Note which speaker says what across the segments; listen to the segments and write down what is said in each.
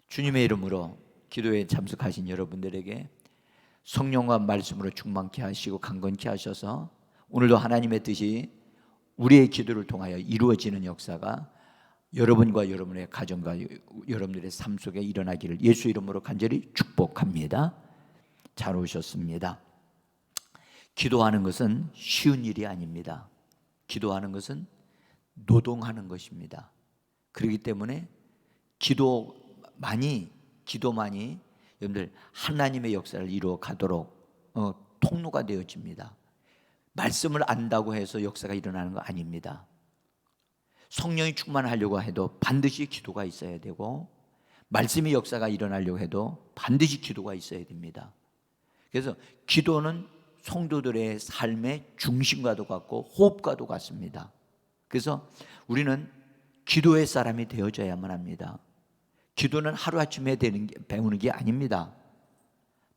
Speaker 1: 주님의 이름으로 기도에 참석하신 여러분들에게 성령과 말씀으로 충만케 하시고 강건케 하셔서 오늘도 하나님의 뜻이 우리의 기도를 통하여 이루어지는 역사가 여러분과 여러분의 가정과 여러분들의 삶 속에 일어나기를 예수 이름으로 간절히 축복합니다. 잘 오셨습니다. 기도하는 것은 쉬운 일이 아닙니다. 기도하는 것은 노동하는 것입니다. 그렇기 때문에 기도만이 여러분들 하나님의 역사를 이루어 가도록 통로가 되어집니다. 말씀을 안다고 해서 역사가 일어나는 거 아닙니다. 성령이 충만하려고 해도 반드시 기도가 있어야 되고, 말씀의 역사가 일어나려고 해도 반드시 기도가 있어야 됩니다. 그래서 기도는 성도들의 삶의 중심과도 같고 호흡과도 같습니다. 그래서 우리는 기도의 사람이 되어져야만 합니다. 기도는 하루아침에 배우는 게 아닙니다.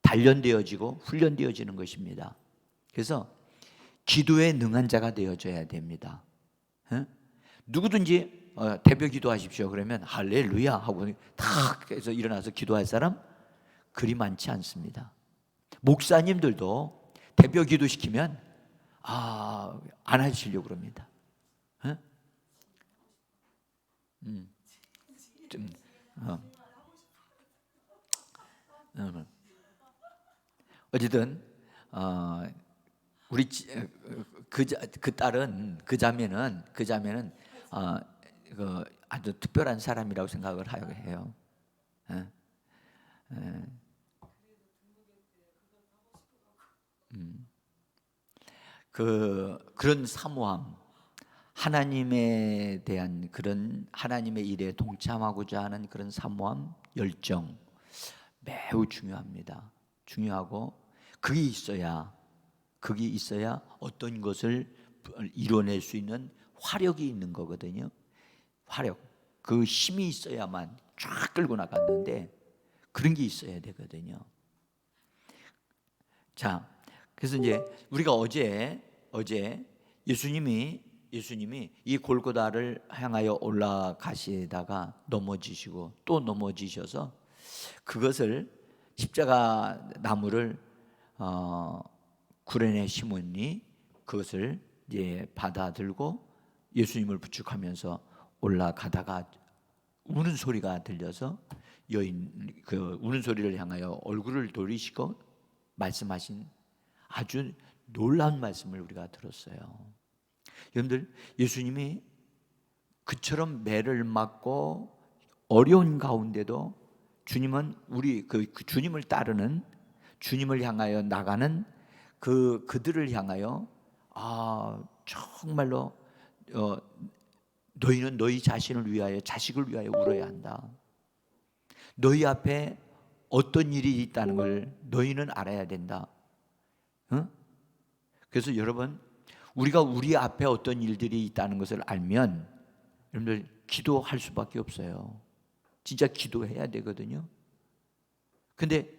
Speaker 1: 단련되어지고 훈련되어지는 것입니다. 그래서 기도에 능한 자가 되어져야 됩니다. 누구든지 대표 기도하십시오 그러면 할렐루야 하고 탁 해서 일어나서 기도할 사람 그리 많지 않습니다. 목사님들도 대표 기도시키면 안 하시려고 그럽니다. 어쨌든 우리 그 딸은 그 자매는 아주 특별한 사람이라고 생각을 해요. 그런 사모함, 하나님에 대한 그런 하나님의 일에 동참하고자 하는 그런 사모함, 열정 매우 중요합니다. 중요하고 그게 있어야 어떤 것을 이뤄낼 수 있는 화력이 있는 거거든요. 화력, 그 힘이 있어야만 쫙 끌고 나갔는데 그런 게 있어야 되거든요. 자, 그래서 이제 우리가 어제 예수님이 이 골고다를 향하여 올라가시다가 넘어지시고 또 넘어지셔서 그것을 십자가 나무를 구레네 시몬이 그것을 이제 받아들고 예수님을 부축하면서 올라가다가 우는 소리가 들려서 여인 그 우는 소리를 향하여 얼굴을 돌리시고 말씀하신 아주 놀라운 말씀을 우리가 들었어요. 여러분들, 예수님이 그처럼 매를 맞고 어려운 가운데도 주님은 우리 그 주님을 따르는, 주님을 향하여 나가는 그들을 향하여 정말로 너희는 너희 자신을 위하여, 자식을 위하여 울어야 한다. 너희 앞에 어떤 일이 있다는 걸 너희는 알아야 된다. 그래서 여러분, 우리가 우리 앞에 어떤 일들이 있다는 것을 알면 여러분들 기도할 수밖에 없어요. 진짜 기도해야 되거든요. 근데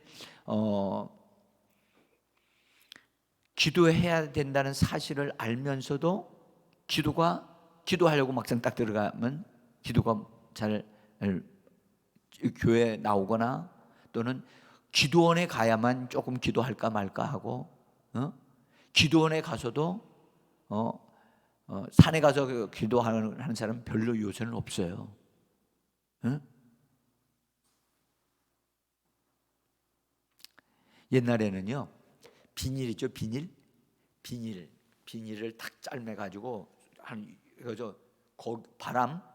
Speaker 1: 기도해야 된다는 사실을 알면서도 기도하려고 막상 딱 들어가면 기도가 잘 교회에 나오거나 또는 기도원에 가야만 조금 기도할까 말까 하고 기도원에 가서도 산에 가서 기도하는 사람 별로 요새는 없어요. 옛날에는요, 비닐이죠, 비닐을 탁 짧매가지고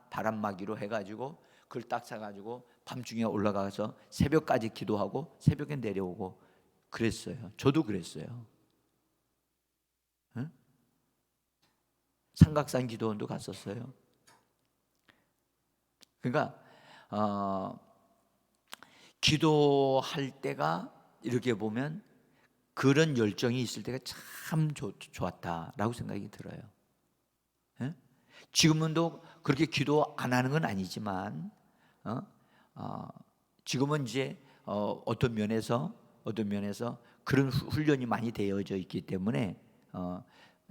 Speaker 1: 바람막이로 해가지고 그걸 딱 사가지고 밤중에 올라가서 새벽까지 기도하고 새벽에 내려오고 그랬어요. 저도 그랬어요. 삼각산 기도원도 갔었어요. 그러니까 기도할 때가 이렇게 보면 그런 열정이 있을 때가 참 좋았다라고 생각이 들어요. 지금은 또 그렇게 기도 안 하는 건 아니지만 지금은 이제 어떤 면에서 그런 훈련이 많이 되어져 있기 때문에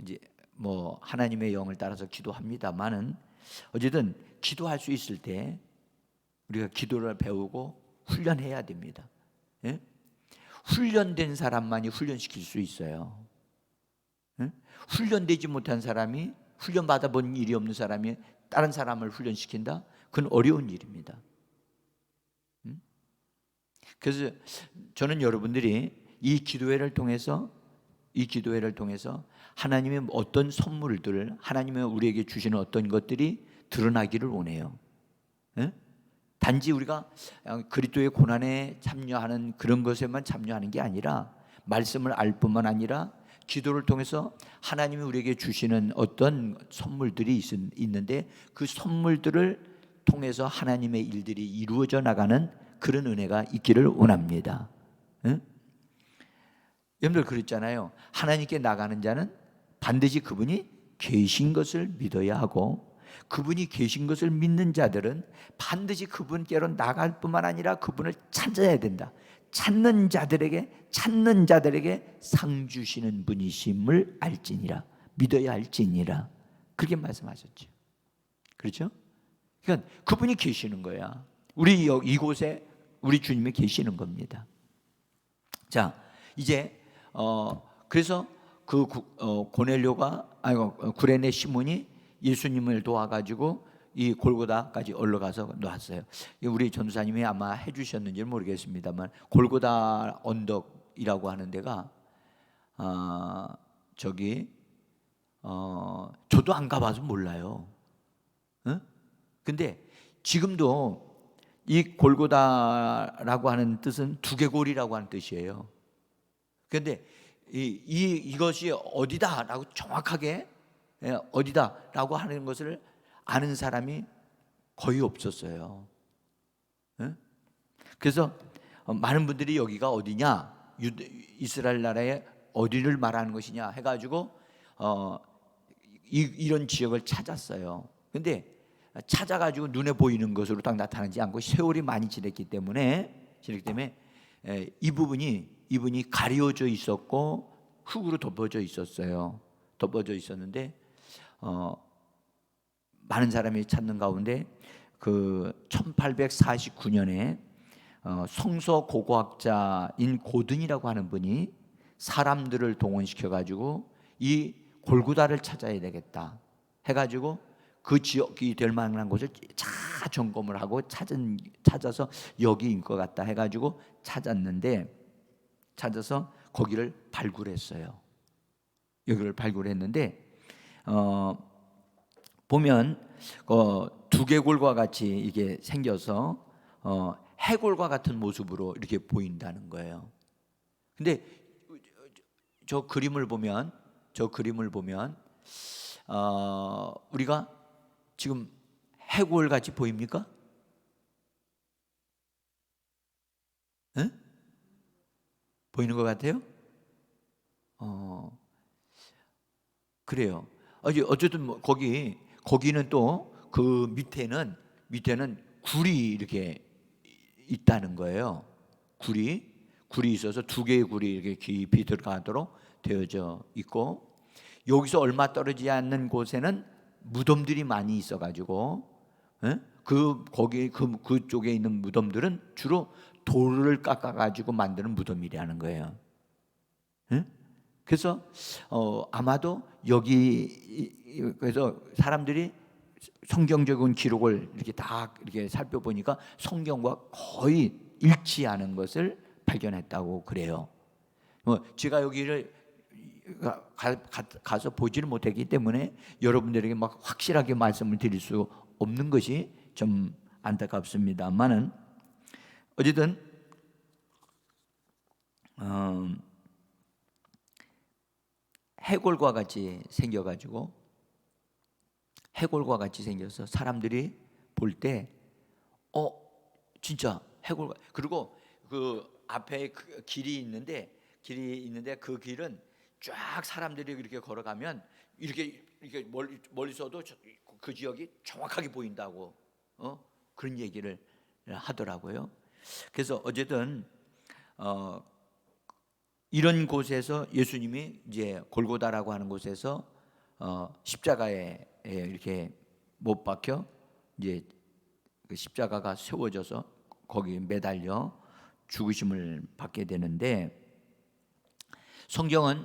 Speaker 1: 이제 뭐 하나님의 영을 따라서 기도합니다만은 어쨌든 기도할 수 있을 때 우리가 기도를 배우고 훈련해야 됩니다. 예? 훈련된 사람만이 훈련시킬 수 있어요. 예? 훈련되지 못한 사람이, 훈련 받아본 일이 없는 사람이 다른 사람을 훈련시킨다? 그건 어려운 일입니다. 그래서 저는 여러분들이 이 기도회를 통해서 하나님의 어떤 선물들, 하나님의 우리에게 주시는 어떤 것들이 드러나기를 원해요. 예? 단지 우리가 그리스도의 고난에 참여하는 그런 것에만 참여하는 게 아니라, 말씀을 알 뿐만 아니라 기도를 통해서 하나님이 우리에게 주시는 어떤 선물들이 있는데, 그 선물들을 통해서 하나님의 일들이 이루어져 나가는 그런 은혜가 있기를 원합니다. 응? 여러분들 그랬잖아요. 하나님께 나가는 자는 반드시 그분이 계신 것을 믿어야 하고, 그분이 계신 것을 믿는 자들은 반드시 그분께로 나갈 뿐만 아니라 그분을 찾아야 된다. 찾는 자들에게 상 주시는 분이심을 알지니라, 믿어야 할지니라, 그렇게 말씀하셨죠. 그렇죠? 그러니까 그분이 계시는 거야. 우리 이곳에 우리 주님이 계시는 겁니다. 자, 이제 그래서 그 고넬료가, 구레네 시몬이 예수님을 도와가지고 이 골고다까지 올라가서 놓았어요. 우리 전도사님이 아마 해주셨는지 모르겠습니다만, 골고다 언덕이라고 하는 데가 저기 저도 안 가봐서 몰라요. 근데 지금도 이 골고다라고 하는 뜻은 두개골이라고 하는 뜻이에요. 그런데 이것이 어디다라고 정확하게 어디다라고 하는 것을 아는 사람이 거의 없었어요. 그래서 많은 분들이 여기가 어디냐, 이스라엘 나라의 어디를 말하는 것이냐 해가지고 이런 지역을 찾았어요. 근데 찾아가지고 눈에 보이는 것으로 딱 나타나지 않고, 세월이 많이 지났기 때문에 이 부분이 가려져 있었고 흙으로 덮어져 있었어요. 덮어져 있었는데 많은 사람이 찾는 가운데 그 1849년에 성서 고고학자인 고든이라고 하는 분이 사람들을 동원시켜 가지고 이 골고다를 찾아야 되겠다 해가지고 그 지역이 될 만한 곳을 차 점검을 하고 찾아서 여기인 것 같다 해가지고 찾아서 거기를 발굴했어요. 여기를 발굴했는데 보면 두개골과 같이 이게 생겨서 해골과 같은 모습으로 이렇게 보인다는 거예요. 근데 저 그림을 보면 우리가 지금 해골 같이 보입니까? 에? 보이는 것 같아요? 그래요. 어쨌든 뭐 거기는 또 그 밑에는 굴이 이렇게 있다는 거예요. 굴이 있어서 두 개의 굴이 이렇게 깊이 들어가도록 되어져 있고, 여기서 얼마 떨어지지 않는 곳에는 무덤들이 많이 있어가지고 그쪽에 있는 무덤들은 주로 돌을 깎아가지고 만드는 무덤이라는 거예요. 그래서 아마도 그래서 사람들이 성경적인 기록을 이렇게 살펴보니까 성경과 거의 일치하는 것을 발견했다고 그래요. 제가 여기를 가서 보지를 못했기 때문에 여러분들에게 막 확실하게 말씀을 드릴 수 없는 것이 좀 안타깝습니다만은, 어쨌든 해골과 같이 생겨서 사람들이 볼 때 진짜 해골. 그리고 그 앞에 길이 있는데 그 길은 쫙 사람들이 이렇게 걸어가면 이렇게 멀리서도 그 지역이 정확하게 보인다고 그런 얘기를 하더라고요. 그래서 어쨌든 이런 곳에서 예수님이 이제 골고다라고 하는 곳에서 십자가에 이렇게 못 박혀 이제 그 십자가가 세워져서 거기 매달려 죽으심을 받게 되는데, 성경은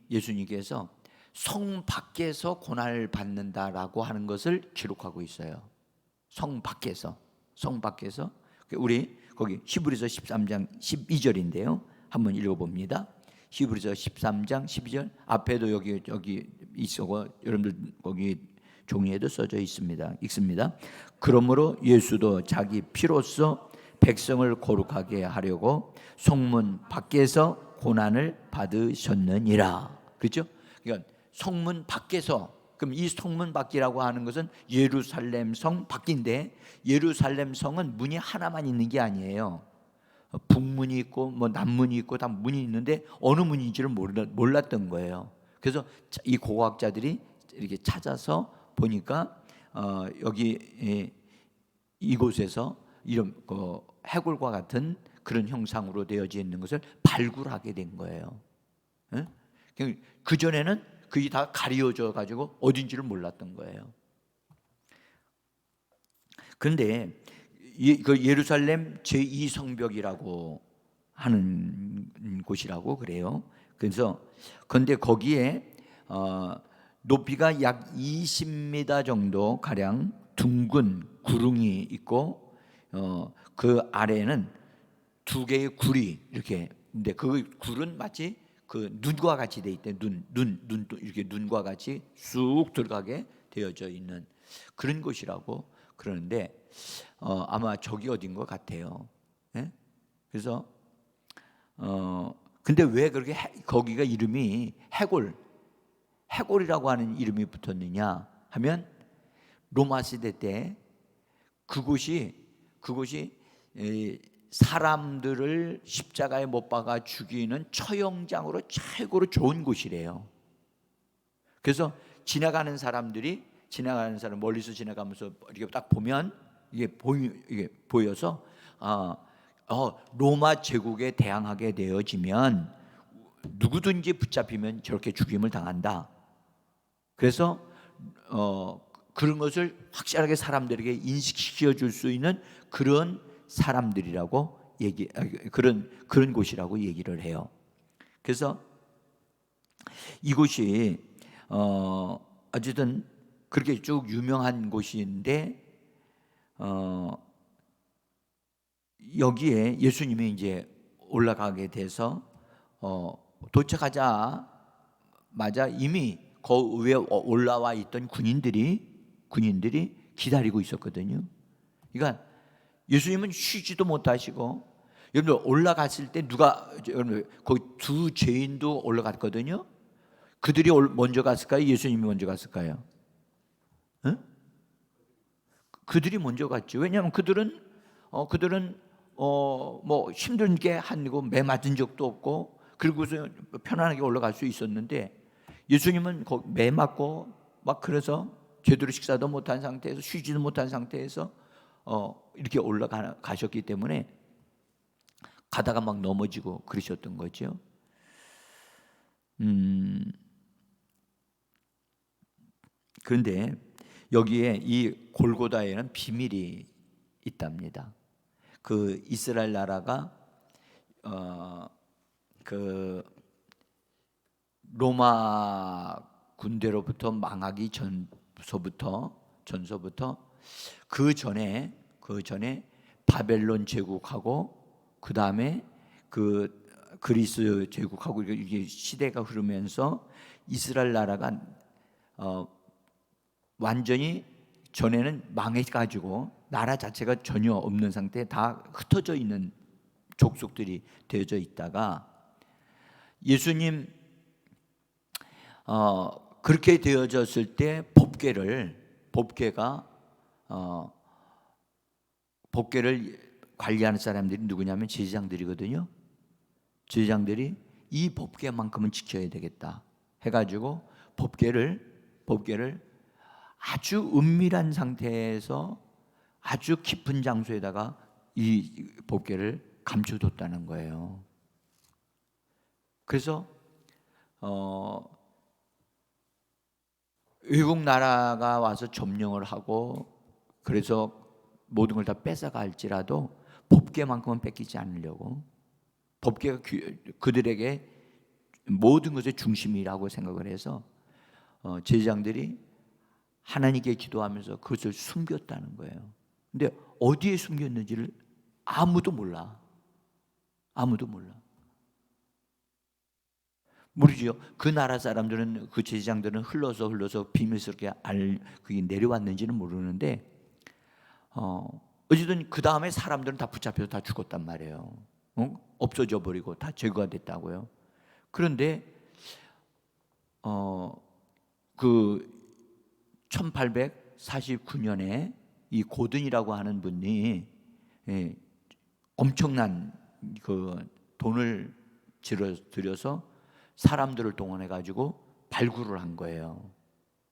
Speaker 1: 예수님께서 성 밖에서 고난을 받는다라고 하는 것을 기록하고 있어요. 성 밖에서. 우리 거기 히브리서 13장 12절인데요. 한번 읽어봅니다. 히브리서 13장 12절. 앞에도 여기 있어, 여러분들 거기 종이에도 써져 있습니다. 읽습니다. 그러므로 예수도 자기 피로써 백성을 거룩하게 하려고 성문 밖에서 고난을 받으셨느니라. 그렇죠? 그러니까 성문 밖에서, 그럼 이 성문 밖이라고 하는 것은 예루살렘 성 밖인데, 예루살렘 성은 문이 하나만 있는 게 아니에요. 북문이 있고 뭐 남문이 있고 다 문이 있는데 어느 문인지를 몰랐던 거예요. 그래서 이 고고학자들이 이렇게 찾아서 보니까 여기 이곳에서 이런 해골과 같은 그런 형상으로 되어져 있는 것을 발굴하게 된 거예요. 그 전에는 그게 다 가려져 가지고 어딘지를 몰랐던 거예요. 그런데 그 예루살렘 제2성벽이라고 하는 곳이라고 그래요. 그래서 근데 거기에 높이가 약 20m 정도 가량 둥근 구릉이 있고, 그 아래에는 두 개의 굴이 이렇게, 근데 그 굴은 마치 그 눈과 같이 돼 있대. 눈 이렇게 눈과 같이 쑥 들어가게 되어져 있는 그런 곳이라고 그러는데, 아마 저기 어딘 것 같아요. 예? 그래서 근데 왜 그렇게 거기가 이름이 해골이라고 하는 이름이 붙었느냐 하면, 로마 시대 때 그곳이 사람들을 십자가에 못 박아 죽이는 처형장으로 최고로 좋은 곳이래요. 그래서 지나가는 사람 멀리서 지나가면서 이렇게 딱 보면 이게 보여서 로마 제국에 대항하게 되어지면 누구든지 붙잡히면 저렇게 죽임을 당한다. 그래서 그런 것을 확실하게 사람들에게 인식시켜 줄 수 있는 그런 사람들이라고 그런 곳이라고 얘기를 해요. 그래서 이곳이 어쨌든 그렇게 쭉 유명한 곳인데, 여기에 예수님이 이제 올라가게 돼서 도착하자마자 이미 그 위에 올라와 있던 군인들이 기다리고 있었거든요. 그러니까 예수님은 쉬지도 못하시고, 여러분 올라갔을 때 거기 두 죄인도 올라갔거든요. 그들이 먼저 갔을까요? 예수님이 먼저 갔을까요? 응? 그들이 먼저 갔죠. 왜냐하면 그들은 뭐 힘든 게 아니고 매 맞은 적도 없고, 그리고서 편안하게 올라갈 수 있었는데, 예수님은 매 맞고 막 그래서 제대로 식사도 못한 상태에서, 쉬지도 못한 상태에서 이렇게 올라가셨기 때문에 가다가 막 넘어지고 그러셨던 거죠. 그런데 여기에 이 골고다에는 비밀이 있답니다. 그 이스라엘 나라가 그 로마 군대로부터 망하기 전서부터 그 전에 바벨론 제국하고 그 다음에 그 그리스 제국하고 이게 시대가 흐르면서 이스라엘 나라가 완전히 전에는 망해가지고 나라 자체가 전혀 없는 상태에 다 흩어져 있는 족속들이 되어져 있다가, 예수님 그렇게 되어졌을 때 법궤를 관리하는 사람들이 누구냐면 제사장들이거든요. 제사장들이 이 법궤만큼은 지켜야 되겠다 해가지고 법궤를 아주 은밀한 상태에서 아주 깊은 장소에다가 이 법궤를 감춰뒀다는 거예요. 그래서 외국 나라가 와서 점령을 하고, 그래서 모든 걸 다 뺏어갈지라도 법궤만큼은 뺏기지 않으려고, 법궤가 그들에게 모든 것의 중심이라고 생각을 해서 제사장들이 하나님께 기도하면서 그것을 숨겼다는 거예요. 근데 어디에 숨겼는지를 아무도 몰라. 아무도 몰라. 모르죠. 그 나라 사람들은, 그 제사장들은 흘러서 비밀스럽게 그게 내려왔는지는 모르는데 어쨌든 그 다음에 사람들은 다 붙잡혀서 다 죽었단 말이에요. 없어져 버리고 다 제거가 됐다고요. 그런데 그 1849년에 이 고든이라고 하는 분이 엄청난 그 돈을 들여서 사람들을 동원해 가지고 발굴을 한 거예요.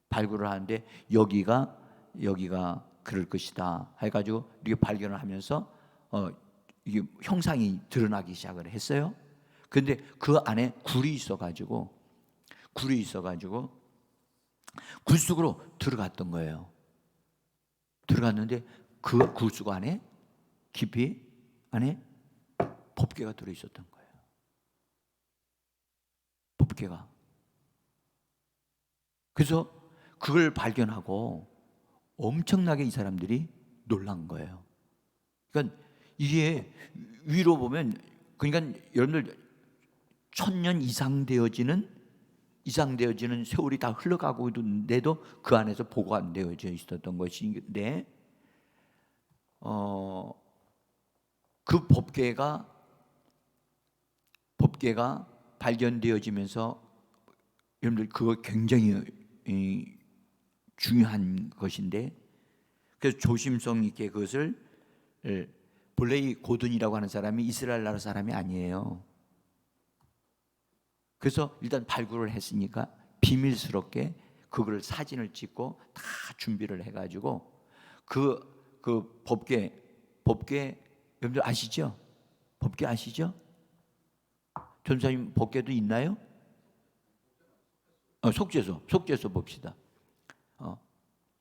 Speaker 1: 발굴을 하는데 여기가 그럴 것이다 해가지고 이렇게 발견을 하면서 이게 형상이 드러나기 시작을 했어요. 그런데 그 안에 굴이 있어가지고 굴 속으로 들어갔던 거예요. 들어갔는데 그 굴 속 안에 깊이 안에 법궤가 들어 있었던 거예요. 법궤가. 그래서 그걸 발견하고 엄청나게 이 사람들이 놀란 거예요. 그러니까 이게 위로 보면, 그러니까 여러분들 1000년 이상 되어지는 세월이 다 흘러가고 있는데도 그 안에서 보관되어져 있었던 것인데, 그 법궤가 발견되어지면서 여러분들 그거 굉장히 중요한 것인데, 그래서 조심성 있게 그것을, 본래 이 고든이라고 하는 사람이 이스라엘 나라 사람이 아니에요. 그래서 일단 발굴을 했으니까 비밀스럽게 그걸 사진을 찍고 다 준비를 해가지고 그 법궤 여러분들 아시죠? 법궤 아시죠? 전사님 법궤도 있나요? 속죄소 봅시다.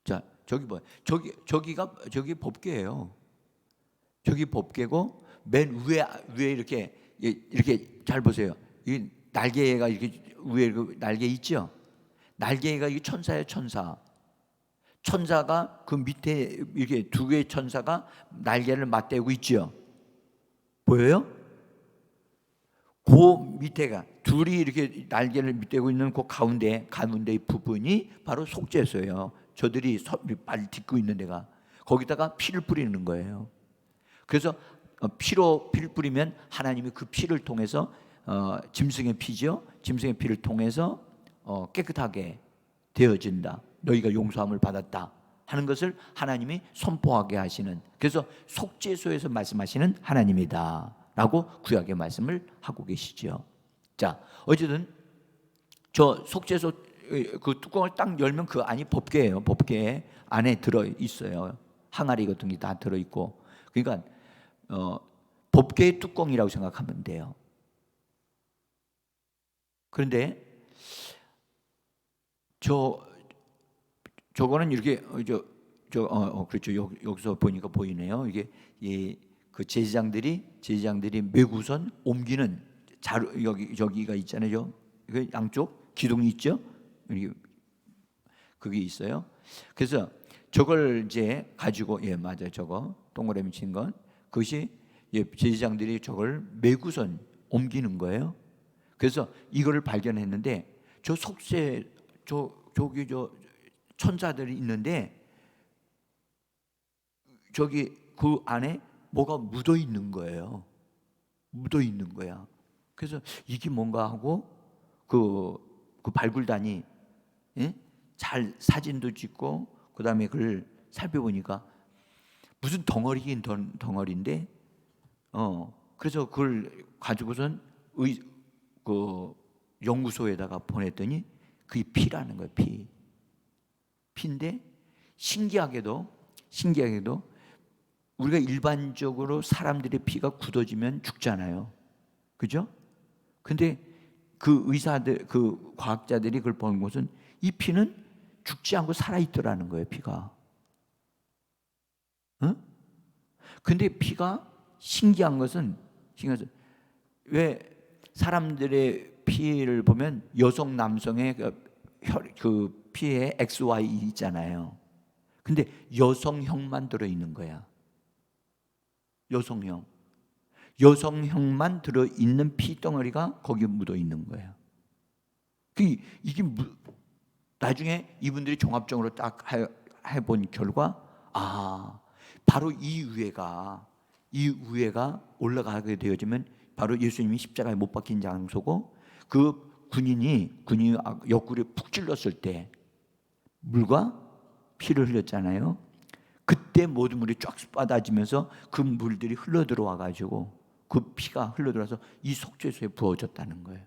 Speaker 1: 자, 저기 뭐 저기 법궤예요. 저기 법궤고 맨 위에 이렇게 잘 보세요. 이 날개가 이렇게 위에 날개 있죠? 날개가 이 천사예요, 천사. 천사가 그 밑에 이렇게 두 개의 천사가 날개를 맞대고 있죠. 보여요? 그 밑에가 둘이 이렇게 날개를 밑대고 있는 그 가운데 부분이 바로 속죄소예요. 저들이 발 딛고 있는 데가, 거기다가 피를 뿌리는 거예요. 그래서 피를 뿌리면 하나님이 그 피를 통해서 짐승의 피죠. 짐승의 피를 통해서 깨끗하게 되어진다. 너희가 용서함을 받았다 하는 것을 하나님이 선포하게 하시는, 그래서 속죄소에서 말씀하시는 하나님이다 라고 구약의 말씀을 하고 계시죠. 자, 어쨌든 저 속죄소 그 뚜껑을 딱 열면 그 안이 법궤예요. 법궤 안에 들어 있어요. 항아리 같은 게 다 들어 있고, 그러니까 법궤의 뚜껑이라고 생각하면 돼요. 그런데 저거는 이렇게 그렇죠. 여기서 보니까 보이네요. 이게 그 제사장들이 매구선 옮기는 자루, 여기가 있잖아요. 그 양쪽 기둥이 있죠. 그게 있어요. 그래서 저걸 이제 가지고, 맞아요. 저거 동그라미 친 건, 그것이 제사장들이 저걸 매구선 옮기는 거예요. 그래서 이거를 발견했는데, 저 저기 천사들이 있는데 저기 그 안에 뭐가 묻어 있는 거예요. 묻어 있는 거야. 그래서 이게 뭔가 하고 그 발굴단이 잘 사진도 찍고 그다음에 그걸 살펴보니까 무슨 덩어리긴 덩어리인데, 그래서 그걸 가지고선 그 연구소에다가 보냈더니 그게 피라는 거예요. 피인데 신기하게도 우리가 일반적으로 사람들의 피가 굳어지면 죽잖아요. 그죠? 근데 그 의사들, 그 과학자들이 그걸 본 것은 이 피는 죽지 않고 살아있더라는 거예요. 피가. 응? 근데 피가 신기한 것은 왜 사람들의 피를 보면 여성 남성의 그 피에 XY 있잖아요. 근데 여성형만 들어 있는 거야. 여성형만 들어 있는 피 덩어리가 거기 묻어 있는 거야. 이게 나중에 이분들이 종합적으로 딱 해본 결과, 바로 이 우회가 올라가게 되어지면 바로 예수님이 십자가에 못 박힌 장소고, 그 군인이 옆구리에 푹 찔렀을 때 물과 피를 흘렸잖아요. 그때 모든 물이 쫙 쏟아지면서 그 물들이 흘러 들어와 가지고 그 피가 흘러 들어와서 이 속죄소에 부어졌다는 거예요.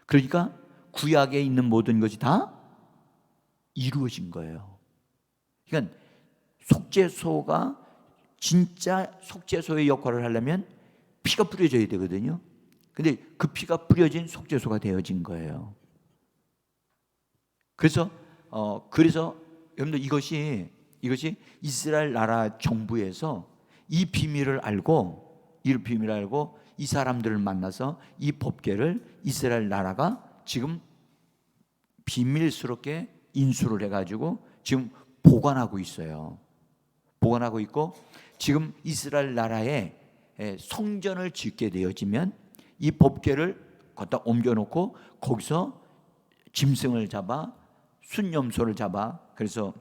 Speaker 1: 그러니까 구약에 있는 모든 것이 다 이루어진 거예요. 그러니까 속죄소가 진짜 속죄소의 역할을 하려면 피가 뿌려져야 되거든요. 근데 그 피가 뿌려진 속죄소가 되어진 거예요. 그래서 여러분들 이것이 이스라엘 나라 정부에서 이 비밀을 알고 이 사람들을 만나서 이 법궤를 이스라엘 나라가 지금 비밀스럽게 인수를 해가지고 지금 보관하고 있어요. 보관하고 있고, 지금 이스라엘 나라에 성전을 짓게 되어지면 이 법궤를 갖다 옮겨놓고 거기서 짐승을 잡아, 순염소를 잡아, 그래서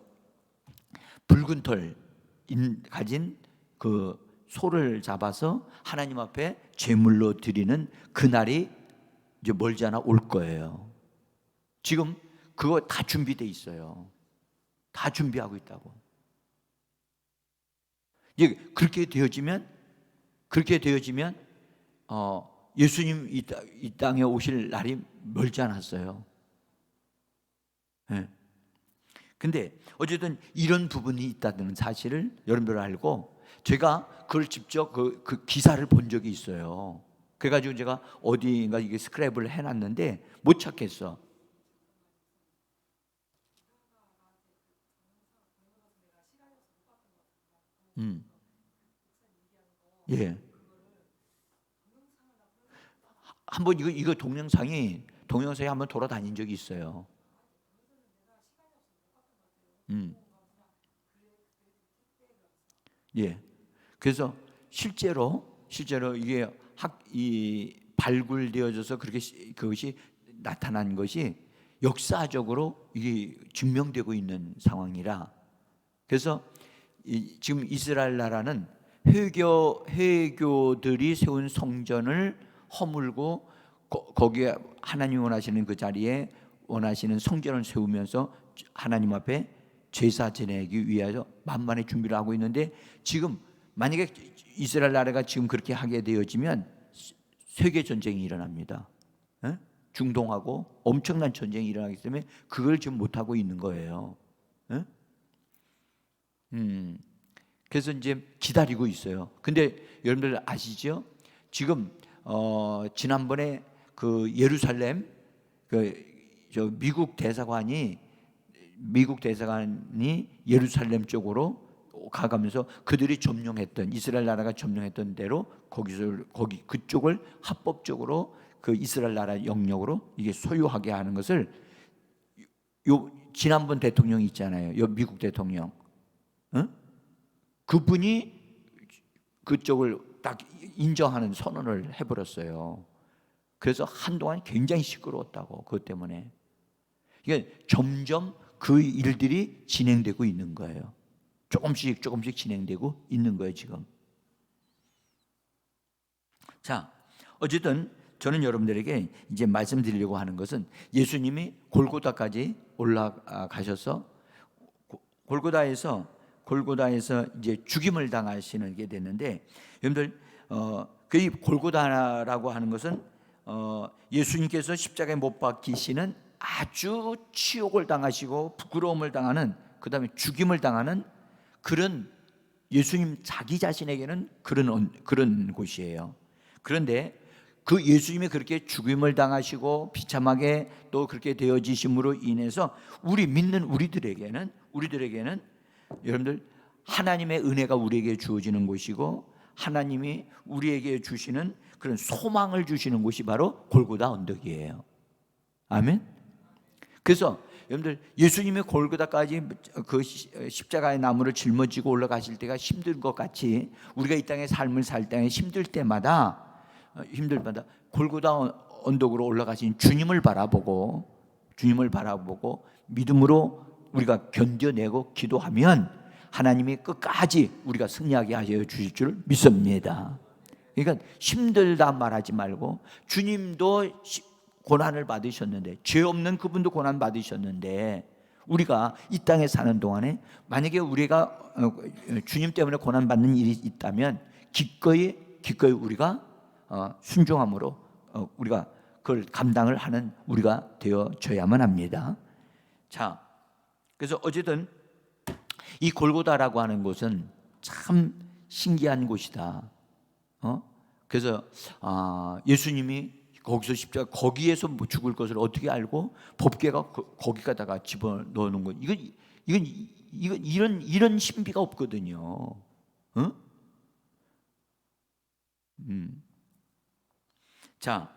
Speaker 1: 붉은 털 가진 그 소를 잡아서 하나님 앞에 제물로 드리는 그날이 이제 멀지 않아 올 거예요. 지금 그거 다 준비돼 있어요. 다 준비하고 있다고. 이제 그렇게 되어지면 예수님 이 땅에 오실 날이 멀지 않았어요. 네. 근데 어쨌든 이런 부분이 있다는 사실을 여러분들 알고, 제가 그걸 직접 그 기사를 본 적이 있어요. 그래가지고 제가 어디인가 이게 스크랩을 해놨는데 못 찾겠어. 예. 한번 이거 동영상이 한번 돌아다닌 적이 있어요. 예. 그래서 실제로 이게 발굴되어져서 그것이 나타난 것이 역사적으로 이게 증명되고 있는 상황이라, 그래서 지금 이스라엘 나라는 회교들이 세운 성전을 허물고 거기에 하나님 원하시는 그 자리에 원하시는 성전을 세우면서 하나님 앞에 제사 지내기 위하여 만반의 준비를 하고 있는데, 지금 만약에 이스라엘 나라가 지금 그렇게 하게 되어지면 세계 전쟁이 일어납니다. 중동하고 엄청난 전쟁이 일어나기 때문에 그걸 지금 못 하고 있는 거예요. 그래서 이제 기다리고 있어요. 근데 여러분들 아시죠? 지금 지난번에 그 예루살렘 미국 대사관이 예루살렘 쪽으로 가가면서 그들이 점령했던, 이스라엘 나라가 점령했던 대로 거기 그쪽을 합법적으로 그 이스라엘 나라 영역으로 이게 소유하게 하는 것을, 요 지난번 대통령이 있잖아요. 요 미국 대통령, 그분이 그쪽을 딱 인정하는 선언을 해버렸어요. 그래서 한동안 굉장히 시끄러웠다고, 그것 때문에. 이게 점점 그 일들이 진행되고 있는 거예요. 조금씩 진행되고 있는 거예요, 지금. 자, 어쨌든 저는 여러분들에게 이제 말씀드리려고 하는 것은, 예수님이 골고다까지 올라가셔서 골고다에서 이제 죽임을 당하시는 게 됐는데, 여러분들 그 골고다라고 하는 것은 예수님께서 십자가에 못 박히시는 아주 치욕을 당하시고 부끄러움을 당하는, 그 다음에 죽임을 당하는 그런, 예수님 자기 자신에게는 그런 곳이에요. 그런데 그 예수님이 그렇게 죽임을 당하시고 비참하게 또 그렇게 되어지심으로 인해서 우리 믿는 우리들에게는 여러분들 하나님의 은혜가 우리에게 주어지는 곳이고 하나님이 우리에게 주시는 그런 소망을 주시는 곳이 바로 골고다 언덕이에요. 아멘. 그래서 여러분들 예수님이 골고다까지 그 십자가의 나무를 짊어지고 올라가실 때가 힘든 것 같이 우리가 이 땅의 삶을 살 때 힘들 때마다 골고다 언덕으로 올라가신 주님을 바라보고 믿음으로 우리가 견뎌내고 기도하면 하나님이 끝까지 우리가 승리하게 하여 주실 줄 믿습니다. 그러니까 힘들다 말하지 말고 주님도 고난을 받으셨는데, 죄 없는 그분도 고난 받으셨는데, 우리가 이 땅에 사는 동안에 만약에 우리가 주님 때문에 고난 받는 일이 있다면 기꺼이 우리가 순종함으로 우리가 그걸 감당을 하는 우리가 되어져야만 합니다. 자, 그래서 어쨌든 이 골고다라고 하는 곳은 참 신기한 곳이다. 그래서 예수님이 거기서 십자가 거기에서 죽을 것을 어떻게 알고 법궤가 거기다가 집어 넣는 거, 이건 이런 신비가 없거든요. 자,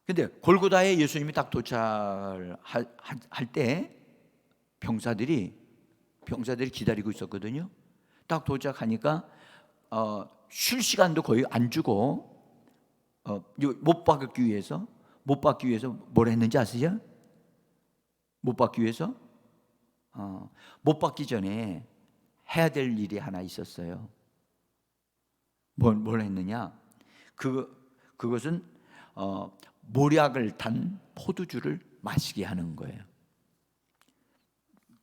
Speaker 1: 근데 골고다에 예수님이 딱 도착할 때 병사들이 기다리고 있었거든요. 딱 도착하니까 쉴 시간도 거의 안 주고 못 박기 위해서 뭘 했는지 아세요? 못 박기 위해서 못 박기 전에 해야 될 일이 하나 있었어요. 뭘 했느냐? 그것은 모략을 탄 포도주를 마시게 하는 거예요.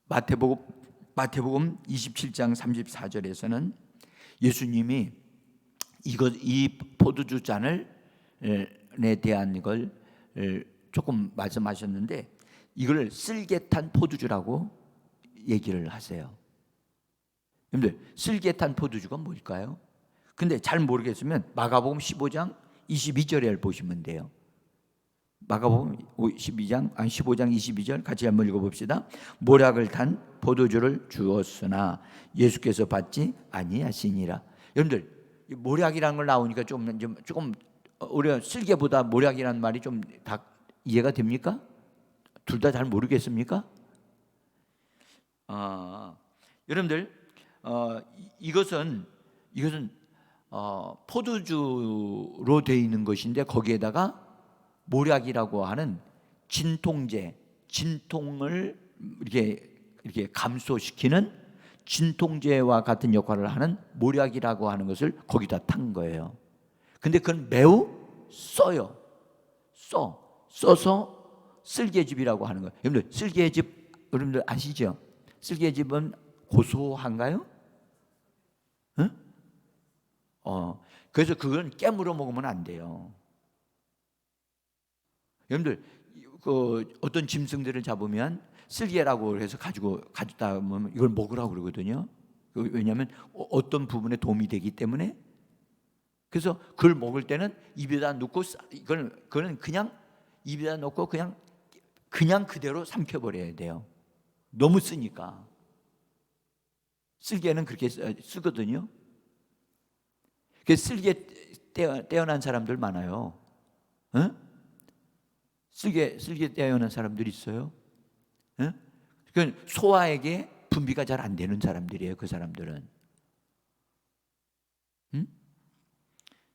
Speaker 1: 마태복음 27장 34절에서는 예수님이 이 포도주 잔에 대한 걸 조금 말씀하셨는데, 이걸 쓸개 탄 포도주라고 얘기를 하세요. 여러분들, 쓸개 탄 포도주가 뭘까요? 근데 잘 모르겠으면 마가복음 15장 22절에 보시면 돼요. 마가복음 15장 22절 같이 한번 읽어봅시다. 모략을 탄 포도주를 주었으나 예수께서 받지 아니하시니라. 여러분들, 모략이라는 걸 나오니까 조금 우리가 쓸개보다 모략이라는 말이 좀 다 이해가 됩니까? 둘 다 잘 모르겠습니까? 여러분들, 이것은 포도주로 되어 있는 것인데 거기에다가 모략이라고 하는 진통을 이렇게 감소시키는 진통제와 같은 역할을 하는 모략이라고 하는 것을 거기다 탄 거예요. 근데 그건 매우 써서 쓸개즙이라고 하는 거예요. 여러분들, 쓸개즙 여러분들 아시죠? 쓸개즙은 고소한가요? 응? 그래서 그건 깨물어 먹으면 안 돼요. 여러분들, 어떤 짐승들을 잡으면 쓸개라고 해서 가져다 보면 이걸 먹으라고 그러거든요. 왜냐하면 어떤 부분에 도움이 되기 때문에. 그래서 그걸 먹을 때는 입에다 넣고 그거는 그냥 입에다 넣고 그냥 그대로 삼켜버려야 돼요. 너무 쓰니까. 쓸개는 그렇게 쓰거든요. 그래서 쓸개 떼어난 사람들 많아요. 쓸개 떼어난 사람들이 있어요. 그건 소화에게 분비가 잘 안 되는 사람들이에요. 그 사람들은.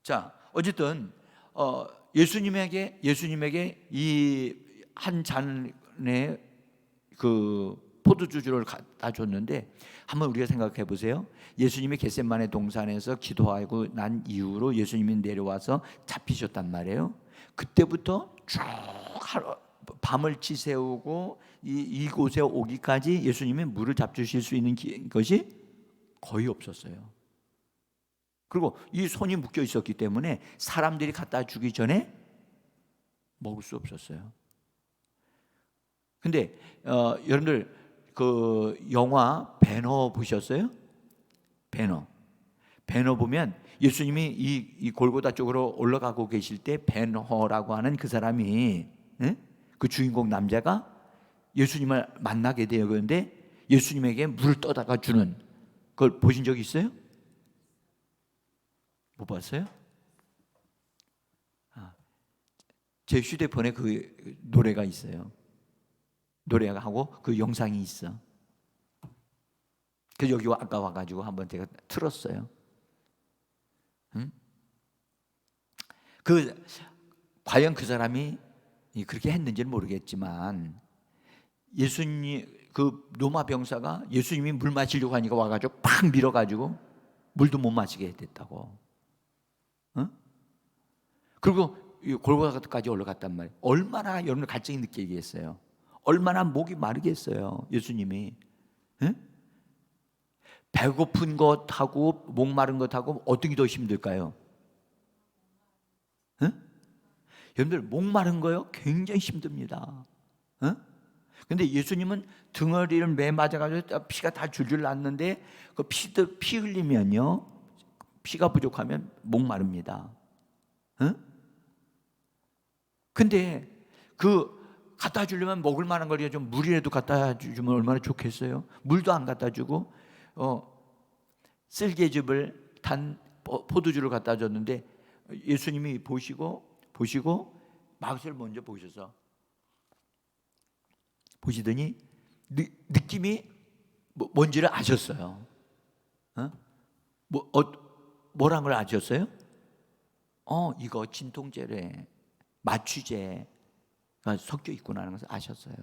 Speaker 1: 자, 어쨌든 예수님에게 이 한 잔의 그 포도주를 갖다 줬는데, 한번 우리가 생각해 보세요. 예수님이 겟세마네 동산에서 기도하고 난 이후로 예수님이 내려와서 잡히셨단 말이에요. 그때부터 쭉 밤을 지새우고 이곳에 오기까지 예수님이 물을 잡수실 수 있는 것이 거의 없었어요. 그리고 이 손이 묶여 있었기 때문에 사람들이 갖다 주기 전에 먹을 수 없었어요. 근데 여러분들 그 영화 배너 보셨어요? 배너 보면 예수님이 이 골고다 쪽으로 올라가고 계실 때 배너라고 하는 그 사람이 그 주인공 남자가 예수님을 만나게 돼요. 그런데 예수님에게 물을 떠다가 주는 그걸 보신 적 있어요? 못 봤어요? 제 휴대폰에 그 노래가 있어요. 노래가 하고 그 영상이 있어. 그 여기 아까 와가지고 한번 제가 틀었어요. 응? 그 과연 그 사람이 그렇게 했는지는 모르겠지만 예수님 그 로마 병사가 예수님이 물 마시려고 하니까 와가지고 팍 밀어가지고 물도 못 마시게 됐다고. 응? 그리고 골고다까지 올라갔단 말이에요. 얼마나 여러분 갈증이 느끼겠어요. 얼마나 목이 마르겠어요. 예수님이. 응? 배고픈 것하고 목 마른 것하고 어떤 게 더 힘들까요? 응? 여러분들 목 마른 거요? 굉장히 힘듭니다. 응? 근데 예수님은 등어리를 매 맞아가지고 피가 다 줄줄 났는데 그 피 흘리면요, 피가 부족하면 목 마릅니다. 응? 근데 그 갖다 주려면 먹을 만한 걸 좀 물이라도 갖다 주면 얼마나 좋겠어요? 물도 안 갖다 주고 쓸개즙을 단 포도주를 갖다 줬는데 예수님이 보시고 맛을 먼저 보시더니 느낌이 뭔지를 아셨어요. 뭐란 걸 아셨어요? 이거 진통제래, 마취제가 섞여 있구나 하는 것을 아셨어요.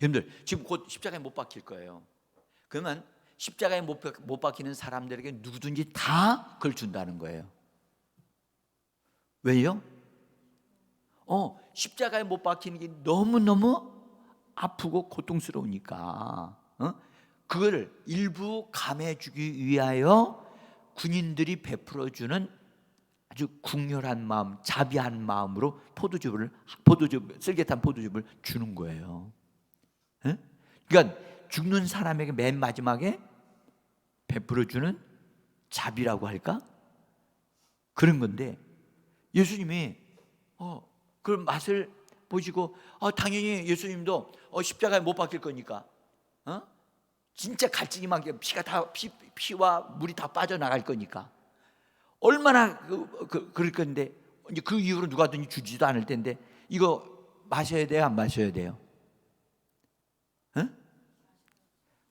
Speaker 1: 여러분들 지금 곧 십자가에 못 박힐 거예요. 그러면 십자가에 못 박히는 사람들에게 누구든지 다 그걸 준다는 거예요. 왜요? 십자가에 못 박히는 게 너무너무 아프고 고통스러우니까 그걸 일부 감해주기 위하여 군인들이 베풀어주는 아주 국렬한 마음, 자비한 마음으로 쓸개탄 포도즙을 주는 거예요. 그러니까 죽는 사람에게 맨 마지막에 베풀어주는 자비라고 할까? 그런 건데 예수님이 그 맛을 보시고 당연히 예수님도 십자가에 못 박힐 거니까 진짜 갈증이 많게 피가 다 피와 물이 다 빠져나갈 거니까 얼마나 그럴 건데 이제 그 이후로 누가든지 주지도 않을 텐데 이거 마셔야 돼요, 안 마셔야 돼요?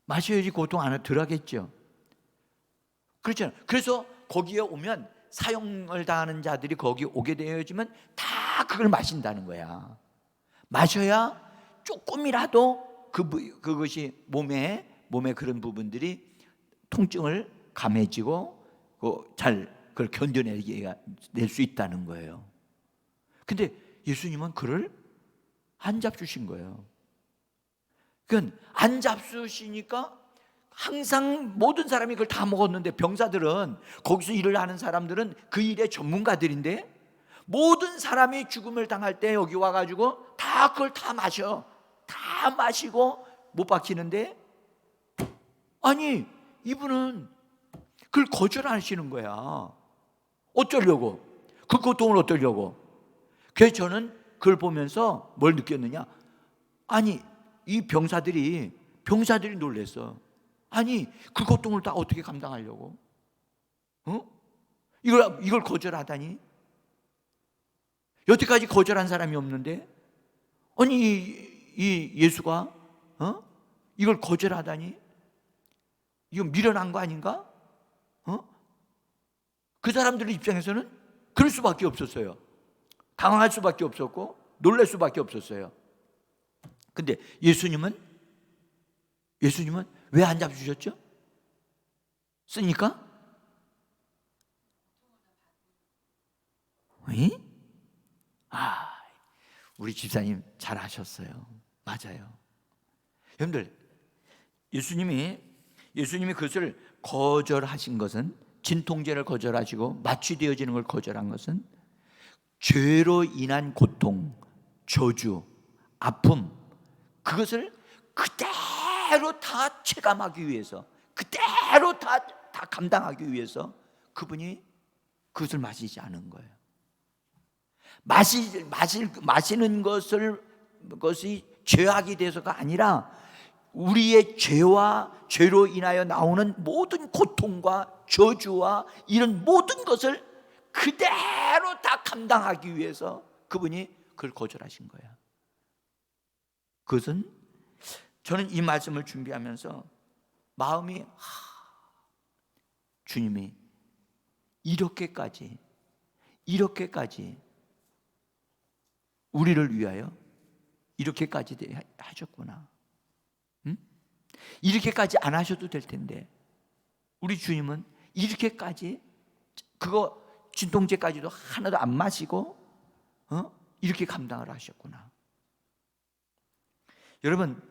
Speaker 1: 마셔야지 고통 안 덜 하겠죠. 그렇잖아요. 그래서 거기에 오면 사형을 당하는 자들이 거기 오게 되어지면 다 그걸 마신다는 거야. 마셔야 조금이라도 그것이 몸에 그런 부분들이 통증을 감해지고 잘 그걸 견뎌낼 수 있다는 거예요. 근데 예수님은 그를 안 잡수신 거예요. 그건 안 잡수시니까 항상 모든 사람이 그걸 다 먹었는데 병사들은 거기서 일을 하는 사람들은 그 일의 전문가들인데 모든 사람이 죽음을 당할 때 여기 와가지고 다 그걸 다 마시고 못 박히는데 아니 이분은 그걸 거절하시는 거야. 어쩌려고? 그 고통을 어쩌려고? 그래서 저는 그걸 보면서 뭘 느꼈느냐? 아니 이 병사들이 놀랬어. 아니 그 고통을 다 어떻게 감당하려고? 이걸 거절하다니? 여태까지 거절한 사람이 없는데 아니 이 예수가 이걸 거절하다니? 이거 미련한 거 아닌가? 그 사람들 입장에서는 그럴 수밖에 없었어요. 당황할 수밖에 없었고 놀랄 수밖에 없었어요. 근데 예수님은 왜 안 잡수셨죠? 쓰니까? 우리 집사님 잘 하셨어요. 맞아요. 여러분들 예수님이 그것을 거절하신 것은 진통제를 거절하시고 마취되어지는 걸 거절한 것은 죄로 인한 고통, 저주, 아픔 그것을 그대로 다 체감하기 위해서 그대로 다 감당하기 위해서 그분이 그것을 마시지 않은 거예요. 마시는 것이 죄악이 돼서가 아니라 우리의 죄와 죄로 인하여 나오는 모든 고통과 저주와 이런 모든 것을 그대로 다 감당하기 위해서 그분이 그걸 거절하신 거야. 그것은 저는 이 말씀을 준비하면서 마음이 주님이 이렇게까지 우리를 위하여 이렇게까지 하셨구나. 응? 이렇게까지 안 하셔도 될 텐데 우리 주님은 이렇게까지 그거 진통제까지도 하나도 안 마시고 이렇게 감당을 하셨구나. 여러분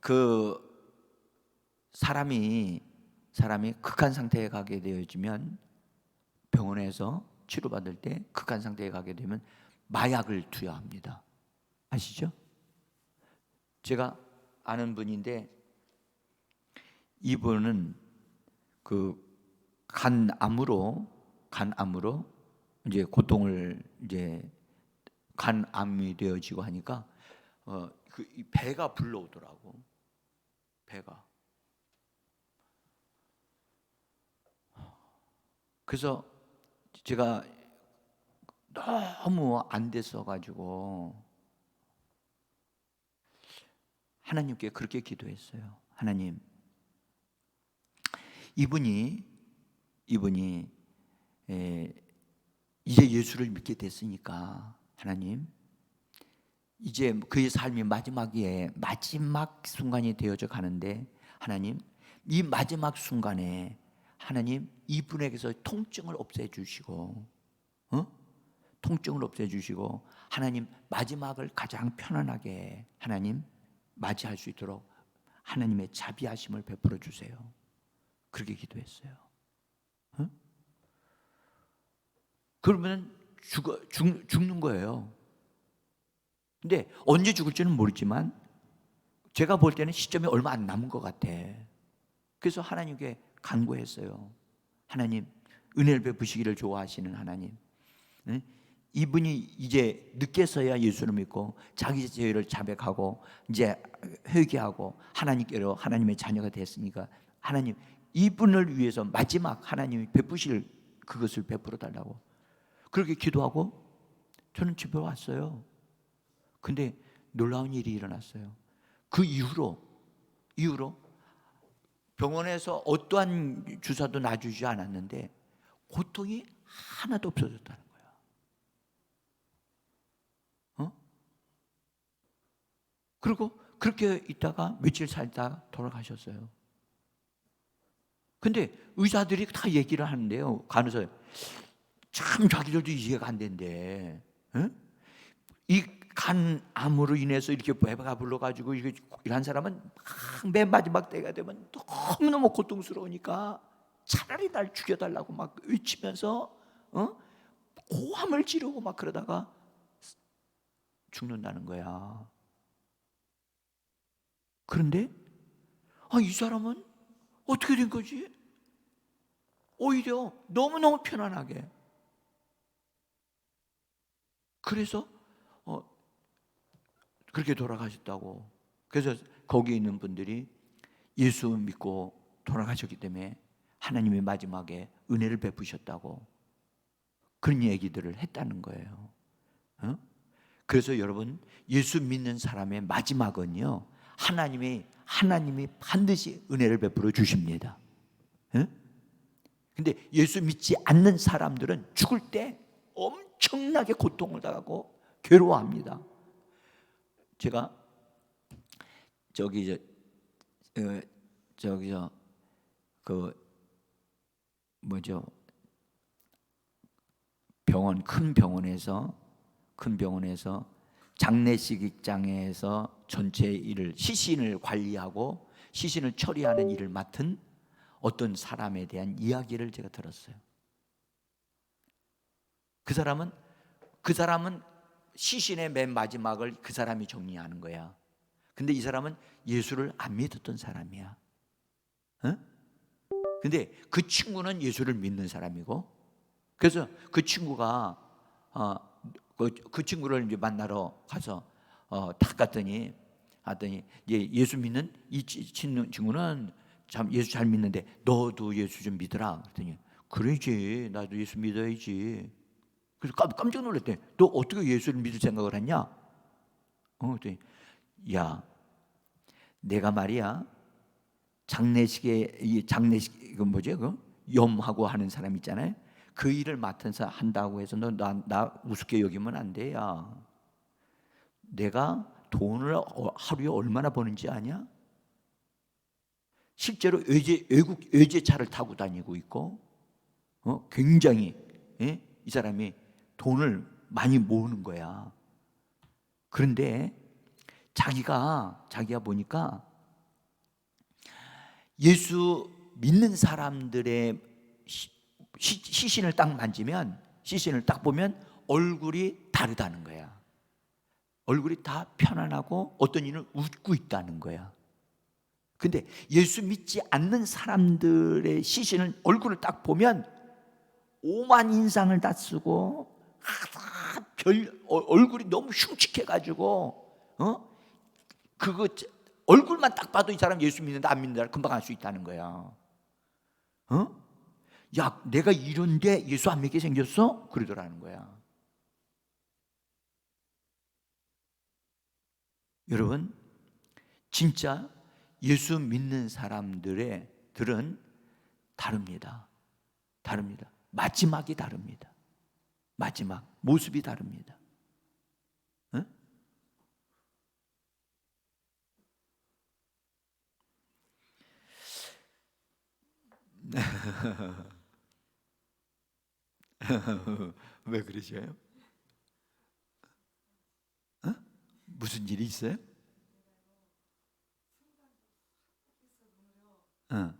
Speaker 1: 그 사람이 극한 상태에 가게 되어지면 병원에서 치료받을 때 극한 상태에 가게 되면 마약을 투여합니다. 아시죠? 제가 아는 분인데 이분은 그 간암으로 이제 고통을 이제 간암이 되어지고 하니까 그 배가 불러오더라고. 배가. 그래서 제가 너무 안 됐어 가지고 하나님께 그렇게 기도했어요. 하나님, 이분이 이제 예수를 믿게 됐으니까 하나님, 이제 그의 삶이 마지막 순간이 되어져 가는데 하나님, 이 마지막 순간에 하나님 이분에게서 통증을 없애주시고 통증을 없애주시고 하나님 마지막을 가장 편안하게 하나님 맞이할 수 있도록 하나님의 자비하심을 베풀어 주세요. 그렇게 기도했어요. 그러면 죽는 거예요. 근데 언제 죽을지는 모르지만 제가 볼 때는 시점이 얼마 안 남은 것 같아. 그래서 하나님께 간구했어요. 하나님, 은혜를 베푸시기를 좋아하시는 하나님, 이분이 이제 늦게서야 예수를 믿고 자기 죄를 자백하고 이제 회개하고 하나님께로 하나님의 자녀가 됐으니까 하나님, 이분을 위해서 마지막 하나님이 베푸실 그것을 베풀어 달라고 그렇게 기도하고 저는 집에 왔어요. 근데 놀라운 일이 일어났어요. 그 이후로 병원에서 어떠한 주사도 놔주지 않았는데 고통이 하나도 없어졌다는 거야. 그리고 그렇게 있다가 며칠 살다가 돌아가셨어요. 근데 의사들이 다 얘기를 하는데요. 간호사 참 자기들도 이해가 안 된대. 이 간암으로 인해서 이렇게 배가 불러가지고 이런 사람은 맨 마지막 때가 되면 너무너무 고통스러우니까 차라리 날 죽여달라고 막 외치면서 고함을 지르고 막 그러다가 죽는다는 거야. 그런데 이 사람은 어떻게 된 거지? 오히려 너무너무 편안하게. 그래서 그렇게 돌아가셨다고. 그래서 거기 있는 분들이 예수 믿고 돌아가셨기 때문에 하나님의 마지막에 은혜를 베푸셨다고 그런 얘기들을 했다는 거예요. 그래서 여러분, 예수 믿는 사람의 마지막은요, 하나님이 반드시 은혜를 베풀어 주십니다. 근데 예수 믿지 않는 사람들은 죽을 때 엄청나게 고통을 당하고 괴로워합니다. 제가 큰 병원에서 장례식장에서 전체 일을 시신을 관리하고 시신을 처리하는 일을 맡은 어떤 사람에 대한 이야기를 제가 들었어요. 그 사람은 시신의 맨 마지막을 그 사람이 정리하는 거야. 근데 이 사람은 예수를 안 믿었던 사람이야. 근데 그 친구는 예수를 믿는 사람이고, 그래서 그 친구가 그 친구를 이제 만나러 가서 딱 갔더니 이제 예수 믿는 이 친구는 참 예수 잘 믿는데 너도 예수 좀 믿어라. 그랬더니 그러지, 나도 예수 믿어야지. 그래서 깜짝 놀랐대. 너 어떻게 예수를 믿을 생각을 했냐? 그랬더니 야, 내가 말이야 장례식에 이거 뭐지? 그 염하고 하는 사람 있잖아요. 그 일을 맡아서 한다고 해서 너 나 우습게 여기면 안 돼. 야, 내가 돈을 하루에 얼마나 버는지 아냐? 실제로 외국 외제차를 타고 다니고 있고, 굉장히 이 사람이 돈을 많이 모으는 거야. 그런데 자기가 보니까 예수 믿는 사람들의 시신을 딱 만지면, 시신을 딱 보면 얼굴이 다르다는 거야. 얼굴이 다 편안하고 어떤 이는 웃고 있다는 거야. 근데 예수 믿지 않는 사람들의 시신을 얼굴을 딱 보면 오만 인상을 다 쓰고 얼굴이 너무 흉측해가지고 그거 얼굴만 딱 봐도 이 사람 예수 믿는다 안 믿는다 금방 알 수 있다는 거야. 야, 내가 이런데 예수 안 믿게 생겼어? 그러더라는 거야. 여러분, 진짜 예수 믿는 사람들은 다릅니다. 마지막이 다릅니다. 마지막 모습이 다릅니다. 응? 왜 그러셔요? 무슨 일이 있어요? 응.